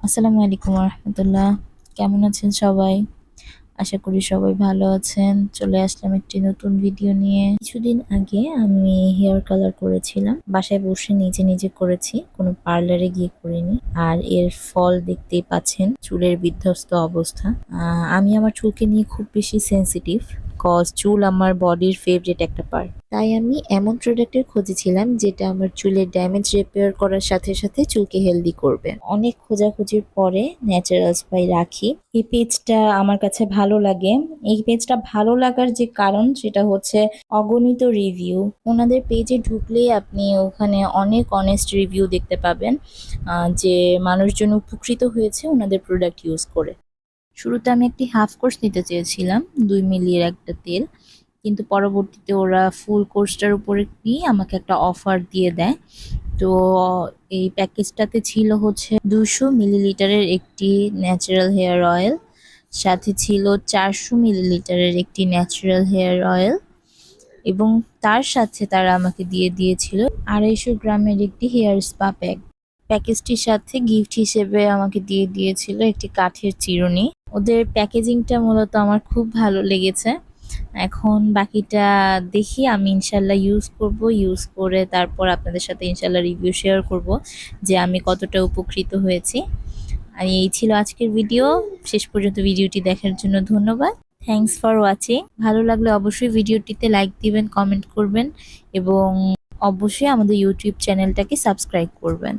আসসালামু আলাইকুম রহমতুল্লাহ। কেমন আছেন সবাই? আশা করি সবাই ভালো আছেন। চলে আসলাম একটি নতুন ভিডিও নিয়ে। কিছুদিন আগে আমি হেয়ার কালার করেছিলাম, বাসায় বসে নিজে নিজে করেছি, কোনো পার্লারে গিয়ে করিনি। আর এর ফল দেখতেই পাচ্ছেন, চুলের বিধ্বস্ত অবস্থা। আমি আমার চুলকে নিয়ে খুব বেশি সেনসিটিভ, কজ চুল আমার বডির ফেভারিট একটা পার্ট। তাই আমি এমন প্রোডাক্টের খোঁজে ছিলাম যেটা আমার চুলের ড্যামেজ রিপেয়ার করার সাথে সাথে চুলকে হেলদি করবে। অনেক খোঁজাখুঁজির পরে ন্যাচারালস বাই রাখি এই পেজটা আমার কাছে ভালো লাগে। এই পেজটা ভালো লাগার যে কারণ সেটা হচ্ছে অগণিত রিভিউ। ওনাদের পেজে ঢুকলেই আপনি ওখানে অনেক অনেস্ট রিভিউ দেখতে পাবেন, যে মানুষজন উপকৃত হয়েছে ওনাদের প্রোডাক্ট ইউজ করে। শুরুতে আমি একটি হাফ কোর্স নিতে চেয়েছিলাম, 2 মিলির একটা তেল, কিন্তু পরবর্তীতে ওরা ফুল কোর্সটার উপরে নিয়ে আমাকে একটা অফার দিয়ে দেয়। তো এই প্যাকেজটাতে ছিল হচ্ছে 200 মিলিলিটারের একটি ন্যাচারাল হেয়ার অয়েল, সাথে ছিল 400 মিলিলিটারের একটি ন্যাচারাল হেয়ার অয়েল, এবং তার সাথে তারা আমাকে দিয়ে দিয়েছিল 250 গ্রামের একটি হেয়ার স্পা প্যাক। প্যাকেজটির সাথে গিফট হিসেবে আমাকে দিয়ে দিয়েছিল একটি কাঠের চিরুনি। ওদের প্যাকেজিংটা মূলত আমার খুব ভালো লেগেছে। এখন বাকিটা দেখি, আমি ইনশাল্লাহ ইউজ করব, ইউজ করে তারপর আপনাদের সাথে ইনশাল্লাহ রিভিউ শেয়ার করব যে আমি কতটা উপকৃত হয়েছি। আর এই ছিল আজকের ভিডিও। শেষ পর্যন্ত ভিডিওটি দেখার জন্য ধন্যবাদ। Thanks for watching. ভালো লাগলে অবশ্যই ভিডিওটিতে লাইক দিবেন, কমেন্ট করবেন এবং অবশ্যই আমাদের ইউটিউব চ্যানেলটাকে সাবস্ক্রাইব করবেন।